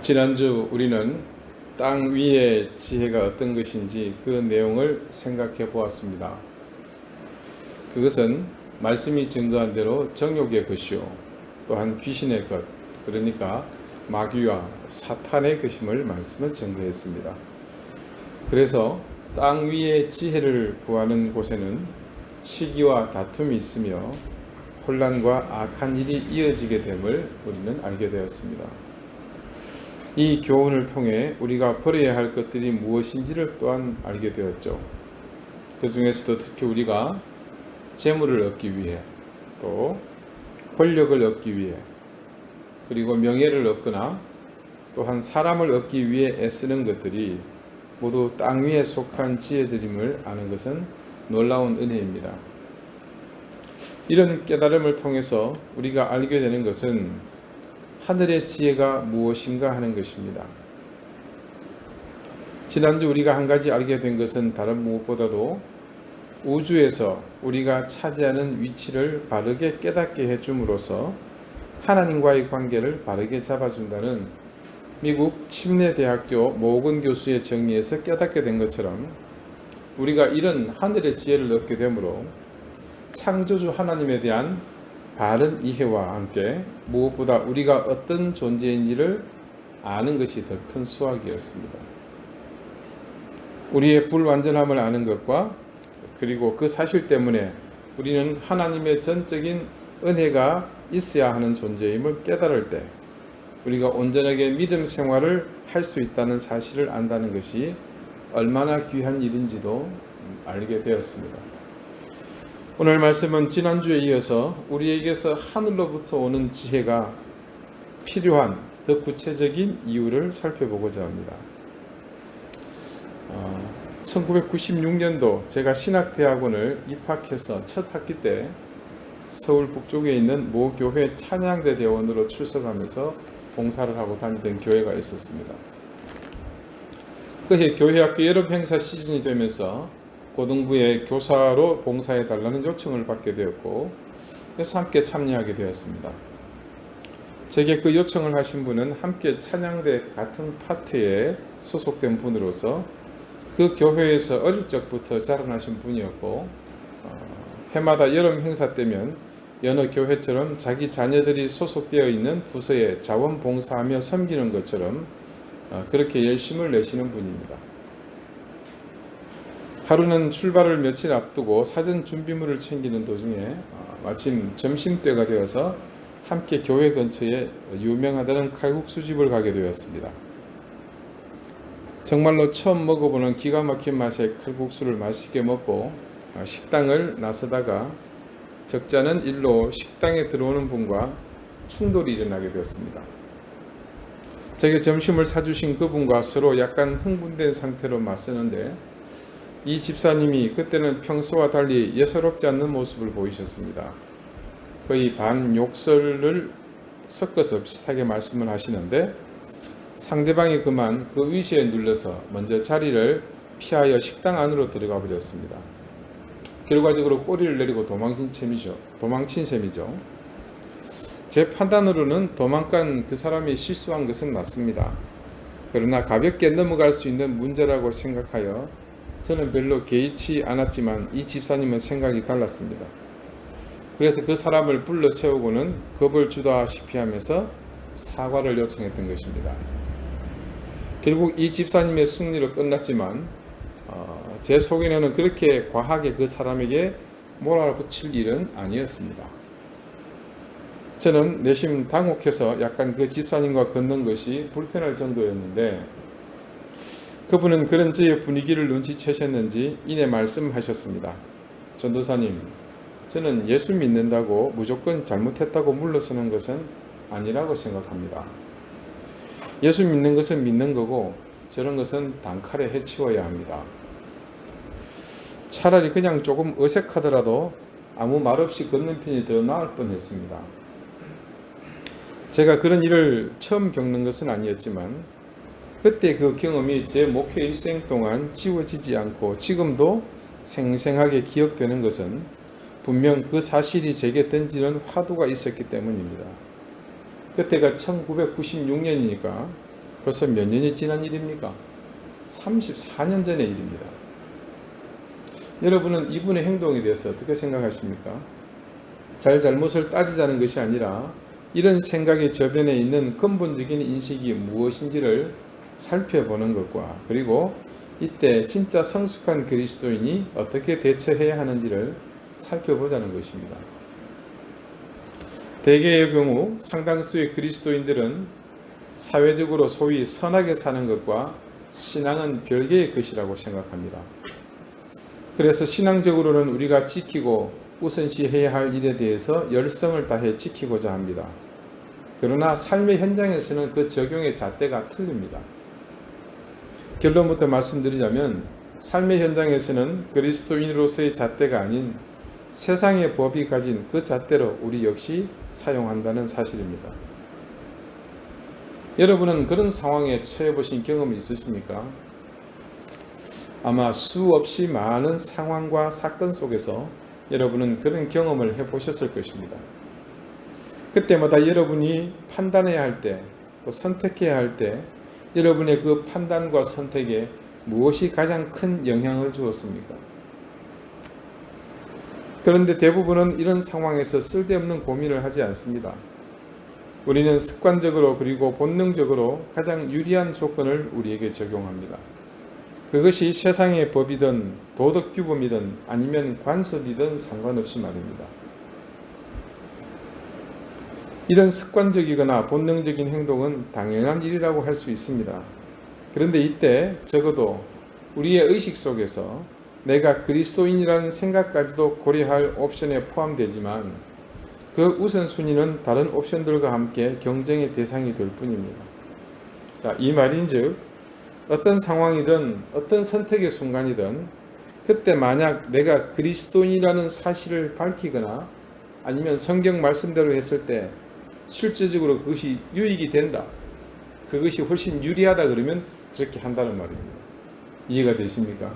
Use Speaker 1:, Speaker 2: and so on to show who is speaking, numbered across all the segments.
Speaker 1: 지난주 우리는 땅 위의 지혜가 어떤 것인지 그 내용을 생각해 보았습니다. 그것은 말씀이 증거한 대로 정욕의 것이요 또한 귀신의 것, 그러니까 마귀와 사탄의 것임을 말씀은 증거했습니다. 그래서 땅 위의 지혜를 구하는 곳에는 시기와 다툼이 있으며 혼란과 악한 일이 이어지게 됨을 우리는 알게 되었습니다. 이 교훈을 통해 우리가 버려야 할 것들이 무엇인지를 또한 알게 되었죠. 그 중에서도 특히 우리가 재물을 얻기 위해, 또 권력을 얻기 위해, 그리고 명예를 얻거나 또한 사람을 얻기 위해 애쓰는 것들이 모두 땅 위에 속한 지혜들임을 아는 것은 놀라운 은혜입니다. 이런 깨달음을 통해서 우리가 알게 되는 것은 하늘의 지혜가 무엇인가 하는 것입니다. 지난주 우리가 한 가지 알게 된 것은 다른 무엇보다도 우주에서 우리가 차지하는 위치를 바르게 깨닫게 해줌으로써 하나님과의 관계를 바르게 잡아준다는 미국 침례대학교 모건 교수의 정리에서 깨닫게 된 것처럼 우리가 이런 하늘의 지혜를 얻게 되므로 창조주 하나님에 대한 바른 이해와 함께 무엇보다 우리가 어떤 존재인지를 아는 것이 더 큰 수확이었습니다. 우리의 불완전함을 아는 것과 그리고 그 사실 때문에 우리는 하나님의 전적인 은혜가 있어야 하는 존재임을 깨달을 때 우리가 온전하게 믿음 생활을 할 수 있다는 사실을 안다는 것이 얼마나 귀한 일인지도 알게 되었습니다. 오늘 말씀은 지난주에 이어서 우리에게서 하늘로부터 오는 지혜가 필요한 더 구체적인 이유를 살펴보고자 합니다. 1996년도 제가 신학대학원을 입학해서 첫 학기 때 서울 북쪽에 있는 모 교회 찬양대 대원으로 출석하면서 봉사를 하고 다니던 교회가 있었습니다. 그해 교회학교 여름 행사 시즌이 되면서 고등부의 교사로 봉사해달라는 요청을 받게 되었고 그래서 함께 참여하게 되었습니다. 제게 그 요청을 하신 분은 함께 찬양대 같은 파트에 소속된 분으로서 그 교회에서 어릴 적부터 자라나신 분이었고 해마다 여름 행사 때면 여느 교회처럼 자기 자녀들이 소속되어 있는 부서에 자원봉사하며 섬기는 것처럼 그렇게 열심을 내시는 분입니다. 하루는 출발을 며칠 앞두고 사전 준비물을 챙기는 도중에 마침 점심때가 되어서 함께 교회 근처에 유명하다는 칼국수집을 가게 되었습니다. 정말로 처음 먹어보는 기가 막힌 맛의 칼국수를 맛있게 먹고 식당을 나서다가 적잖은 일로 식당에 들어오는 분과 충돌이 일어나게 되었습니다. 제게 점심을 사주신 그분과 서로 약간 흥분된 상태로 맞서는데 이 집사님이 그때는 평소와 달리 예사롭지 않는 모습을 보이셨습니다. 거의 반욕설을 섞어서 비슷하게 말씀을 하시는데 상대방이 그만 그 위시에 눌려서 먼저 자리를 피하여 식당 안으로 들어가 버렸습니다. 결과적으로 꼬리를 내리고 도망친 셈이죠. 제 판단으로는 도망간 그 사람이 실수한 것은 맞습니다. 그러나 가볍게 넘어갈 수 있는 문제라고 생각하여 저는 별로 개의치 않았지만 이 집사님은 생각이 달랐습니다. 그래서 그 사람을 불러 세우고는 겁을 주다시피 하면서 사과를 요청했던 것입니다. 결국 이 집사님의 승리로 끝났지만 제 속에는 그렇게 과하게 그 사람에게 몰아붙일 일은 아니었습니다. 저는 내심 당혹해서 약간 그 집사님과 걷는 것이 불편할 정도였는데 그분은 그런 저의 분위기를 눈치채셨는지 이내 말씀하셨습니다. 전도사님, 저는 예수 믿는다고 무조건 잘못했다고 물러서는 것은 아니라고 생각합니다. 예수 믿는 것은 믿는 거고 저런 것은 단칼에 해치워야 합니다. 차라리 그냥 조금 어색하더라도 아무 말 없이 걷는 편이 더 나을 뻔했습니다. 제가 그런 일을 처음 겪는 것은 아니었지만 그때 그 경험이 제 목회 일생 동안 지워지지 않고 지금도 생생하게 기억되는 것은 분명 그 사실이 제게 던지는 화두가 있었기 때문입니다. 그때가 1996년이니까 벌써 몇 년이 지난 일입니까? 34년 전의 일입니다. 여러분은 이분의 행동에 대해서 어떻게 생각하십니까? 잘못을 따지자는 것이 아니라 이런 생각의 저변에 있는 근본적인 인식이 무엇인지를 살펴보는 것과, 그리고 이때 진짜 성숙한 그리스도인이 어떻게 대처해야 하는지를 살펴보자는 것입니다. 대개의 경우 상당수의 그리스도인들은 사회적으로 소위 선하게 사는 것과 신앙은 별개의 것이라고 생각합니다. 그래서 신앙적으로는 우리가 지키고 우선시해야 할 일에 대해서 열성을 다해 지키고자 합니다. 그러나 삶의 현장에서는 그 적용의 잣대가 틀립니다. 결론부터 말씀드리자면 삶의 현장에서는 그리스도인으로서의 잣대가 아닌 세상의 법이 가진 그 잣대로 우리 역시 사용한다는 사실입니다. 여러분은 그런 상황에 처해 보신 경험이 있으십니까? 아마 수없이 많은 상황과 사건 속에서 여러분은 그런 경험을 해보셨을 것입니다. 그때마다 여러분이 판단해야 할 때, 또 선택해야 할 때 여러분의 그 판단과 선택에 무엇이 가장 큰 영향을 주었습니까? 그런데 대부분은 이런 상황에서 쓸데없는 고민을 하지 않습니다. 우리는 습관적으로 그리고 본능적으로 가장 유리한 조건을 우리에게 적용합니다. 그것이 세상의 법이든 도덕규범이든 아니면 관습이든 상관없이 말입니다. 이런 습관적이거나 본능적인 행동은 당연한 일이라고 할 수 있습니다. 그런데 이때 적어도 우리의 의식 속에서 내가 그리스도인이라는 생각까지도 고려할 옵션에 포함되지만 그 우선순위는 다른 옵션들과 함께 경쟁의 대상이 될 뿐입니다. 자, 이 말인즉 어떤 상황이든 어떤 선택의 순간이든 그때 만약 내가 그리스도인이라는 사실을 밝히거나 아니면 성경 말씀대로 했을 때 실질적으로 그것이 유익이 된다, 그것이 훨씬 유리하다 그러면 그렇게 한다는 말입니다. 이해가 되십니까?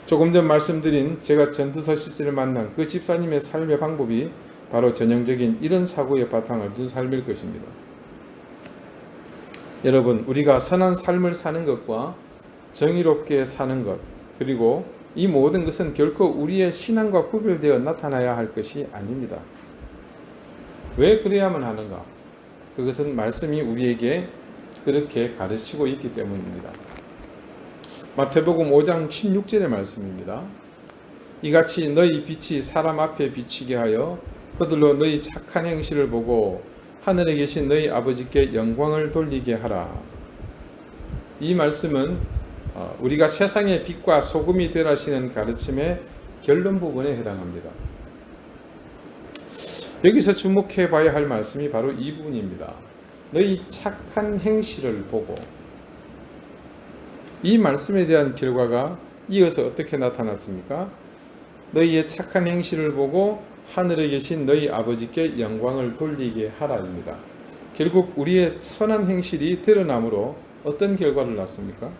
Speaker 1: 조금 전 말씀드린 제가 전도서 시절에 만난 그 집사님의 삶의 방법이 바로 전형적인 이런 사고의 바탕을 둔 삶일 것입니다. 여러분, 우리가 선한 삶을 사는 것과 정의롭게 사는 것, 그리고 이 모든 것은 결코 우리의 신앙과 구별되어 나타나야 할 것이 아닙니다. 왜 그래야만 하는가? 그것은 말씀이 우리에게 그렇게 가르치고 있기 때문입니다. 마태복음 5장 16절의 말씀입니다. 이같이 너희 빛이 사람 앞에 비치게 하여 그들로 너희 착한 행실을 보고 하늘에 계신 너희 아버지께 영광을 돌리게 하라. 이 말씀은 우리가 세상의 빛과 소금이 되라시는 가르침의 결론 부분에 해당합니다. 여기서 주목해 봐야 할 말씀이 바로 이 부분입니다. 너희 착한 행실을 보고. 이 말씀에 대한 결과가 이어서 어떻게 나타났습니까? 너희의 착한 행실을 보고 하늘에 계신 너희 아버지께 영광을 돌리게 하라입니다. 결국 우리의 선한 행실이 드러남으로 어떤 결과를 낳습니까?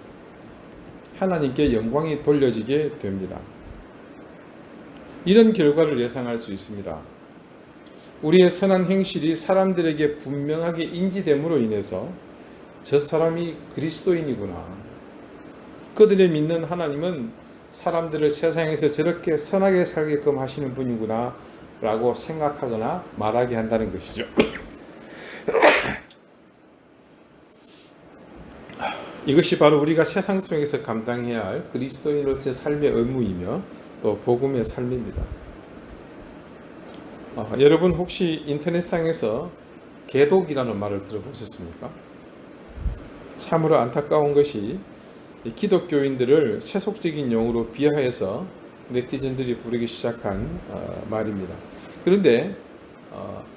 Speaker 1: 하나님께 영광이 돌려지게 됩니다. 이런 결과를 예상할 수 있습니다. 우리의 선한 행실이 사람들에게 분명하게 인지됨으로 인해서 저 사람이 그리스도인이구나, 그들의 믿는 하나님은 사람들을 세상에서 저렇게 선하게 살게끔 하시는 분이구나 라고 생각하거나 말하게 한다는 것이죠. 이것이 바로 우리가 세상 속에서 감당해야 할 그리스도인으로서의 삶의 의무이며 또 복음의 삶입니다. 여러분 혹시 인터넷상에서 개독이라는 말을 들어보셨습니까? 참으로 안타까운 것이 기독교인들을 세속적인 용어로 비하해서 네티즌들이 부르기 시작한 말입니다. 그런데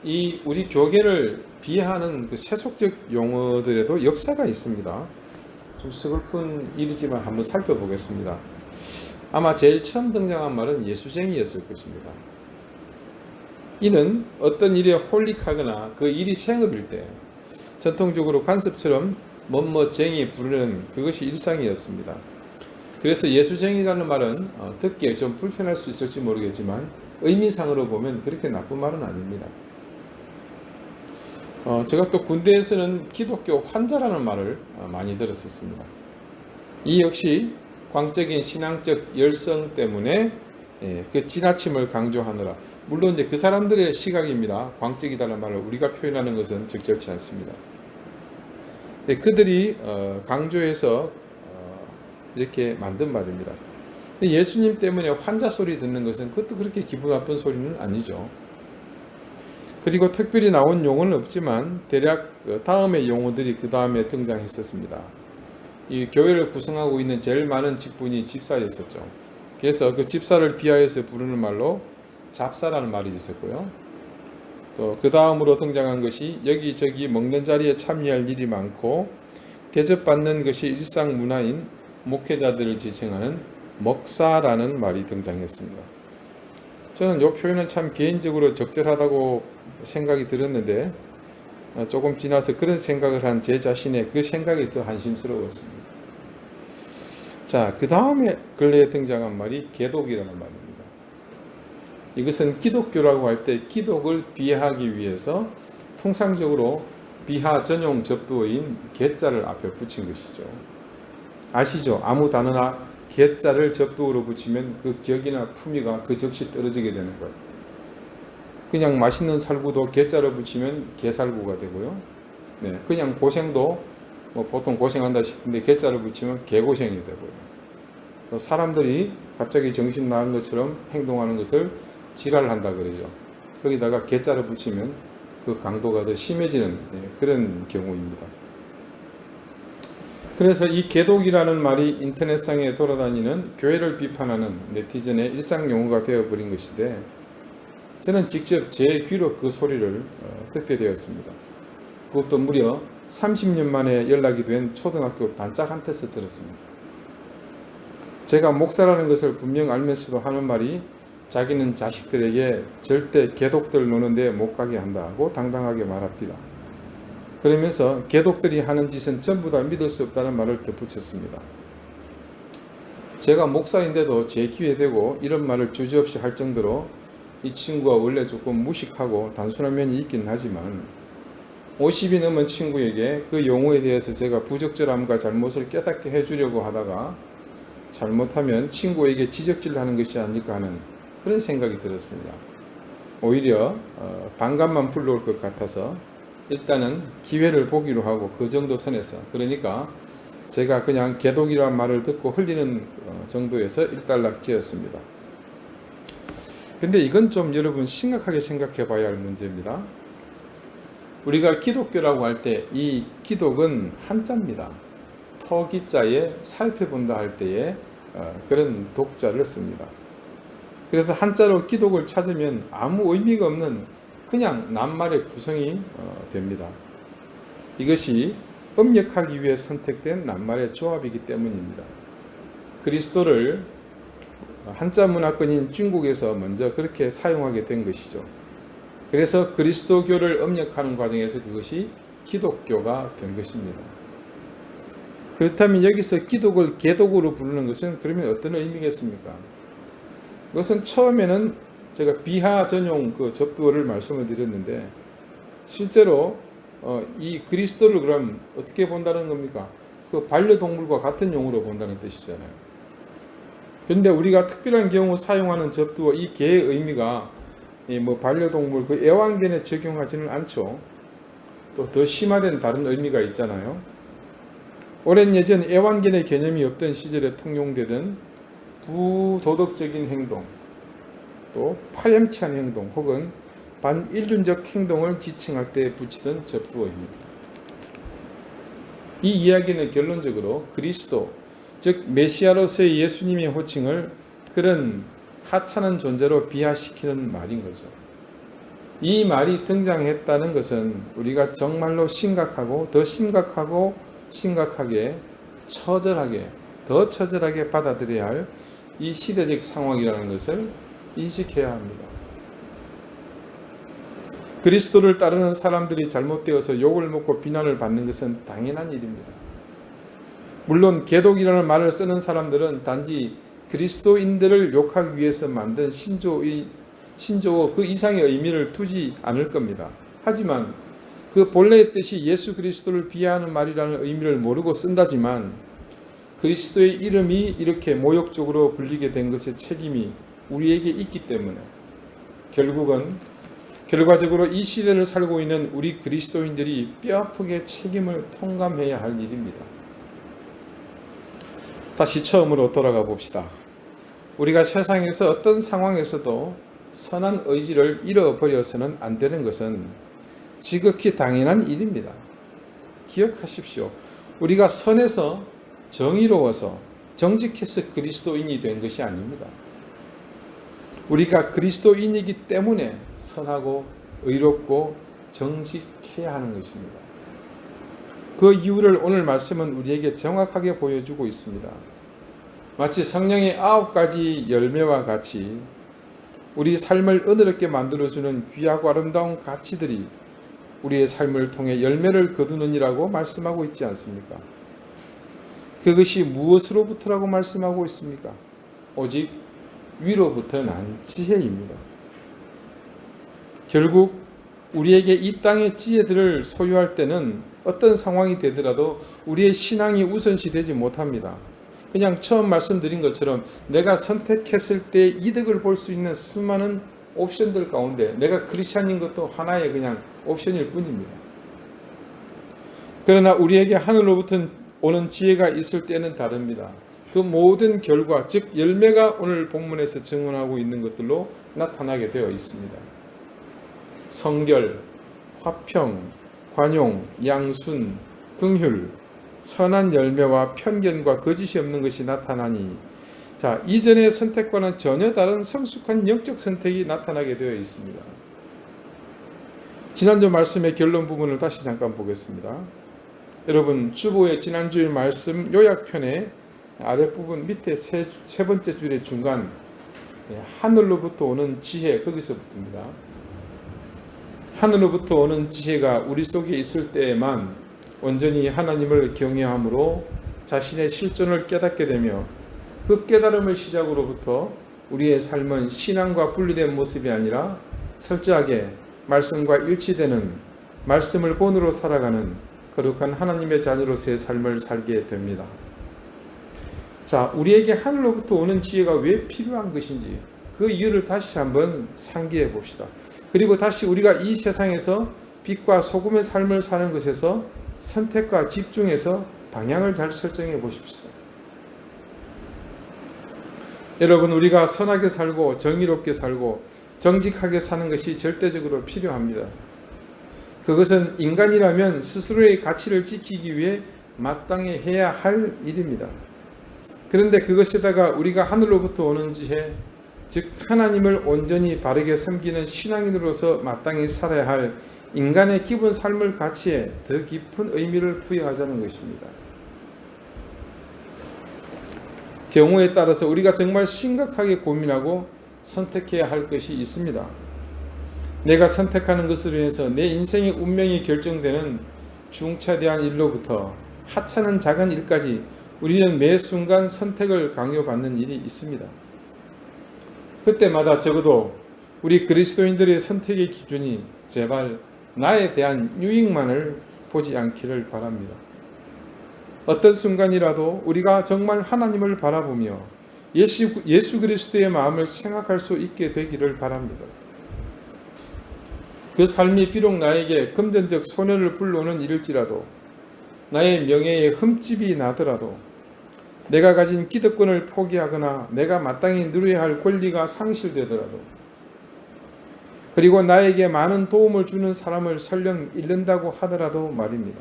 Speaker 1: 이 우리 교계를 비하하는 그 세속적 용어들에도 역사가 있습니다. 좀 서글픈 일이지만 한번 살펴보겠습니다. 아마 제일 처음 등장한 말은 예수쟁이였을 것입니다. 이는 어떤 일에 홀릭하거나 그 일이 생업일 때 전통적으로 관습처럼 뭐뭐쟁이 부르는 그것이 일상이었습니다. 그래서 예수쟁이라는 말은 듣기에 좀 불편할 수 있을지 모르겠지만 의미상으로 보면 그렇게 나쁜 말은 아닙니다. 제가 또 군대에서는 기독교 환자라는 말을 많이 들었었습니다. 이 역시 광적인 신앙적 열성 때문에 그 지나침을 강조하느라, 물론 이제 그 사람들의 시각입니다. 광적이다는 말을 우리가 표현하는 것은 적절치 않습니다. 그들이 강조해서 이렇게 만든 말입니다. 예수님 때문에 환자 소리 듣는 것은 그것도 그렇게 기분 나쁜 소리는 아니죠. 그리고 특별히 나온 용어는 없지만 대략 다음의 용어들이 그 다음에 등장했었습니다. 이 교회를 구성하고 있는 제일 많은 직분이 집사였었죠. 그래서 그 집사를 비하해서 부르는 말로 잡사라는 말이 있었고요. 또 그 다음으로 등장한 것이 여기저기 먹는 자리에 참여할 일이 많고 대접받는 것이 일상 문화인 목회자들을 지칭하는 먹사라는 말이 등장했습니다. 저는 이 표현은 참 개인적으로 적절하다고 생각이 들었는데 조금 지나서 그런 생각을 한 제 자신의 그 생각이 더 한심스러웠습니다. 자, 그 다음에 근래에 등장한 말이 개독이라는 말입니다. 이것은 기독교라고 할 때 기독을 비하하기 위해서 통상적으로 비하 전용 접두어인 개자를 앞에 붙인 것이죠. 아시죠? 아무 단어나 개자를 접두어로 붙이면 그 격이나 품위가 그 즉시 떨어지게 되는 거예요. 그냥 맛있는 살구도 개자로 붙이면 개살구가 되고요. 그냥 고생도 보통 고생한다 싶은데 개자로 붙이면 개고생이 되고요. 또 사람들이 갑자기 정신 나간 것처럼 행동하는 것을 지랄한다 그러죠. 거기다가 개자로 붙이면 그 강도가 더 심해지는 그런 경우입니다. 그래서 이 개독이라는 말이 인터넷상에 돌아다니는 교회를 비판하는 네티즌의 일상 용어가 되어버린 것인데, 저는 직접 제 귀로 그 소리를 듣게 되었습니다. 그것도 무려 30년 만에 연락이 된 초등학교 단짝한테서 들었습니다. 제가 목사라는 것을 분명 알면서도 하는 말이 자기는 자식들에게 절대 개독들 노는데 못 가게 한다고 당당하게 말합니다. 그러면서 개독들이 하는 짓은 전부 다 믿을 수 없다는 말을 덧붙였습니다. 제가 목사인데도 제 귀에 대고 이런 말을 주저없이 할 정도로 이 친구가 원래 조금 무식하고 단순한 면이 있기는 하지만 50이 넘은 친구에게 그 용어에 대해서 제가 부적절함과 잘못을 깨닫게 해주려고 하다가 잘못하면 친구에게 지적질하는 것이 아닐까 하는 그런 생각이 들었습니다. 오히려 반감만 불러올 것 같아서 일단은 기회를 보기로 하고 그 정도 선에서, 그러니까 제가 그냥 개독이라는 말을 듣고 흘리는 정도에서 일단락지었습니다. 근데 이건 좀 여러분 심각하게 생각해 봐야 할 문제입니다. 우리가 기독교라고 할 때 이 기독은 한자입니다. 터기자에 살펴본다 할 때에 그런 독자를 씁니다. 그래서 한자로 기독을 찾으면 아무 의미가 없는 그냥 낱말의 구성이 됩니다. 이것이 음력하기 위해 선택된 낱말의 조합이기 때문입니다. 그리스도를 한자 문화권인 중국에서 먼저 그렇게 사용하게 된 것이죠. 그래서 그리스도교를 음력하는 과정에서 그것이 기독교가 된 것입니다. 그렇다면 여기서 기독을 개독으로 부르는 것은 그러면 어떤 의미겠습니까? 그것은 처음에는 제가 비하 전용 그 접두어를 말씀을 드렸는데, 실제로 이 그리스도를 그럼 어떻게 본다는 겁니까? 그 반려동물과 같은 용어로 본다는 뜻이잖아요. 그런데 우리가 특별한 경우 사용하는 접두어 이 개의 의미가 반려동물 그 애완견에 적용하지는 않죠. 또 더 심화된 다른 의미가 있잖아요. 오랜 예전 애완견의 개념이 없던 시절에 통용되던 부도덕적인 행동, 또 파렴치한 행동 혹은 반인륜적 행동을 지칭할 때 붙이던 접두어입니다. 이 이야기는 결론적으로 그리스도, 즉 메시아로서의 예수님의 호칭을 그런 하찮은 존재로 비하시키는 말인 거죠. 이 말이 등장했다는 것은 우리가 정말로 심각하고 더 심각하게 처절하게 더 처절하게 받아들여야 할 이 시대적 상황이라는 것을 인식해야 합니다. 그리스도를 따르는 사람들이 잘못되어서 욕을 먹고 비난을 받는 것은 당연한 일입니다. 물론 개독이라는 말을 쓰는 사람들은 단지 그리스도인들을 욕하기 위해서 만든 신조어 그 이상의 의미를 두지 않을 겁니다. 하지만 그 본래의 뜻이 예수 그리스도를 비하하는 말이라는 의미를 모르고 쓴다지만 그리스도의 이름이 이렇게 모욕적으로 불리게 된 것의 책임이 우리에게 있기 때문에 결과적으로 이 시대를 살고 있는 우리 그리스도인들이 뼈아프게 책임을 통감해야 할 일입니다. 다시 처음으로 돌아가 봅시다. 우리가 세상에서 어떤 상황에서도 선한 의지를 잃어버려서는 안 되는 것은 지극히 당연한 일입니다. 기억하십시오. 우리가 선해서 정의로워서 정직해서 그리스도인이 된 것이 아닙니다. 우리가 그리스도인이기 때문에 선하고 의롭고 정직해야 하는 것입니다. 그 이유를 오늘 말씀은 우리에게 정확하게 보여주고 있습니다. 마치 성령의 9가지 열매와 같이 우리 삶을 은혜롭게 만들어주는 귀하고 아름다운 가치들이 우리의 삶을 통해 열매를 거두느니라고 말씀하고 있지 않습니까? 그것이 무엇으로부터라고 말씀하고 있습니까? 오직 위로부터 난 지혜입니다. 결국 우리에게 이 땅의 지혜들을 소유할 때는 어떤 상황이 되더라도 우리의 신앙이 우선시되지 못합니다. 그냥 처음 말씀드린 것처럼 내가 선택했을 때 이득을 볼 수 있는 수많은 옵션들 가운데 내가 크리스찬인 것도 하나의 그냥 옵션일 뿐입니다. 그러나 우리에게 하늘로부터 오는 지혜가 있을 때는 다릅니다. 그 모든 결과, 즉 열매가 오늘 본문에서 증언하고 있는 것들로 나타나게 되어 있습니다. 성결, 화평, 관용, 양순, 긍휼, 선한 열매와 편견과 거짓이 없는 것이 나타나니, 자, 이전의 선택과는 전혀 다른 성숙한 영적 선택이 나타나게 되어 있습니다. 지난주 말씀의 결론 부분을 다시 잠깐 보겠습니다. 여러분, 주보의 지난주의 말씀 요약편의 아랫부분 밑에 세 번째 줄의 중간, 하늘로부터 오는 지혜, 거기서부터입니다. 하늘로부터 오는 지혜가 우리 속에 있을 때에만 온전히 하나님을 경외함으로 자신의 실존을 깨닫게 되며, 그 깨달음을 시작으로부터 우리의 삶은 신앙과 분리된 모습이 아니라 철저하게 말씀과 일치되는, 말씀을 본으로 살아가는 거룩한 하나님의 자녀로서의 삶을 살게 됩니다. 자, 우리에게 하늘로부터 오는 지혜가 왜 필요한 것인지 그 이유를 다시 한번 상기해 봅시다. 그리고 다시 우리가 이 세상에서 빛과 소금의 삶을 사는 것에서 선택과 집중해서 방향을 잘 설정해 보십시다. 여러분, 우리가 선하게 살고 정의롭게 살고 정직하게 사는 것이 절대적으로 필요합니다. 그것은 인간이라면 스스로의 가치를 지키기 위해 마땅히 해야 할 일입니다. 그런데 그것에다가 우리가 하늘로부터 오는 지혜, 즉 하나님을 온전히 바르게 섬기는 신앙인으로서 마땅히 살아야 할 인간의 기본 삶을 가치에 더 깊은 의미를 부여하자는 것입니다. 경우에 따라서 우리가 정말 심각하게 고민하고 선택해야 할 것이 있습니다. 내가 선택하는 것으로 인해서 내 인생의 운명이 결정되는 중차대한 일로부터 하찮은 작은 일까지 우리는 매 순간 선택을 강요받는 일이 있습니다. 그때마다 적어도 우리 그리스도인들의 선택의 기준이 제발 나에 대한 유익만을 보지 않기를 바랍니다. 어떤 순간이라도 우리가 정말 하나님을 바라보며 예수 그리스도의 마음을 생각할 수 있게 되기를 바랍니다. 그 삶이 비록 나에게 금전적 손해를 불러오는 일일지라도, 나의 명예에 흠집이 나더라도, 내가 가진 기득권을 포기하거나 내가 마땅히 누려야 할 권리가 상실되더라도, 그리고 나에게 많은 도움을 주는 사람을 설령 잃는다고 하더라도 말입니다.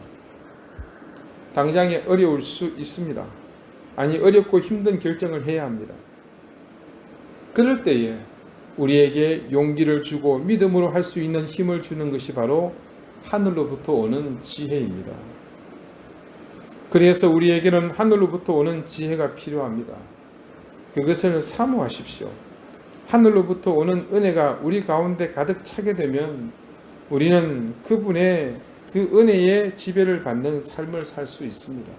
Speaker 1: 당장에 어려울 수 있습니다. 아니, 어렵고 힘든 결정을 해야 합니다. 그럴 때에 우리에게 용기를 주고 믿음으로 할 수 있는 힘을 주는 것이 바로 하늘로부터 오는 지혜입니다. 그래서 우리에게는 하늘로부터 오는 지혜가 필요합니다. 그것을 사모하십시오. 하늘로부터 오는 은혜가 우리 가운데 가득 차게 되면 우리는 그분의 그 은혜의 지배를 받는 삶을 살 수 있습니다.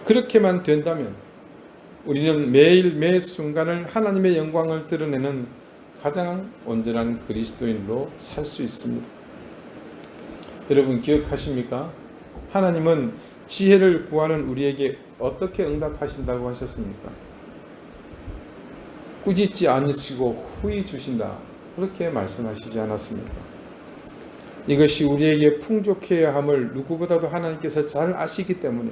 Speaker 1: 그렇게만 된다면 우리는 매일 매 순간을 하나님의 영광을 드러내는 가장 온전한 그리스도인으로 살 수 있습니다. 여러분 기억하십니까? 하나님은 지혜를 구하는 우리에게 어떻게 응답하신다고 하셨습니까? 꾸짖지 않으시고 후히 주신다. 그렇게 말씀하시지 않았습니까? 이것이 우리에게 풍족해야 함을 누구보다도 하나님께서 잘 아시기 때문에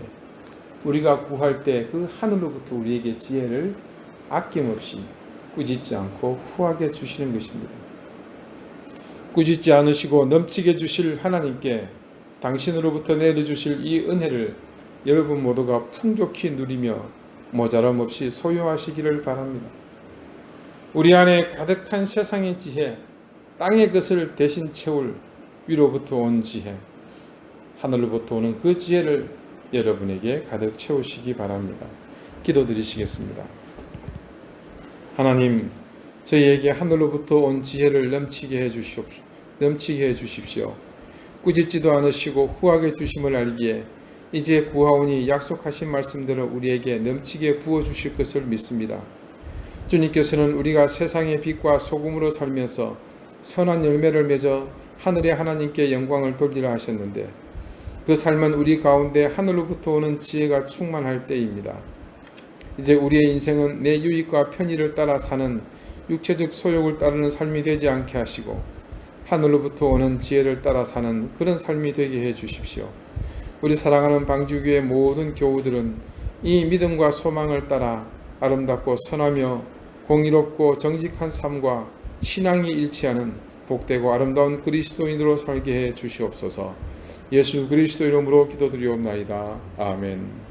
Speaker 1: 우리가 구할 때 그 하늘로부터 우리에게 지혜를 아낌없이 꾸짖지 않고 후하게 주시는 것입니다. 꾸짖지 않으시고 넘치게 주실 하나님께 당신으로부터 내려주실 이 은혜를 여러분 모두가 풍족히 누리며 모자람 없이 소유하시기를 바랍니다. 우리 안에 가득한 세상의 지혜, 땅의 것을 대신 채울 위로부터 온 지혜, 하늘로부터 오는 그 지혜를 여러분에게 가득 채우시기 바랍니다. 기도드리시겠습니다. 하나님, 저희에게 하늘로부터 온 지혜를 넘치게 해 주십시오. 꾸짖지도 않으시고 후하게 주심을 알기에 이제 구하오니 약속하신 말씀대로 우리에게 넘치게 부어주실 것을 믿습니다. 주님께서는 우리가 세상의 빛과 소금으로 살면서 선한 열매를 맺어 하늘의 하나님께 영광을 돌리라 하셨는데 그 삶은 우리 가운데 하늘로부터 오는 지혜가 충만할 때입니다. 이제 우리의 인생은 내 유익과 편의를 따라 사는 육체적 소욕을 따르는 삶이 되지 않게 하시고 하늘로부터 오는 지혜를 따라 사는 그런 삶이 되게 해 주십시오. 우리 사랑하는 방주교의 모든 교우들은 이 믿음과 소망을 따라 아름답고 선하며 공의롭고 정직한 삶과 신앙이 일치하는 복되고 아름다운 그리스도인으로 살게 해 주시옵소서. 예수 그리스도 이름으로 기도드리옵나이다. 아멘.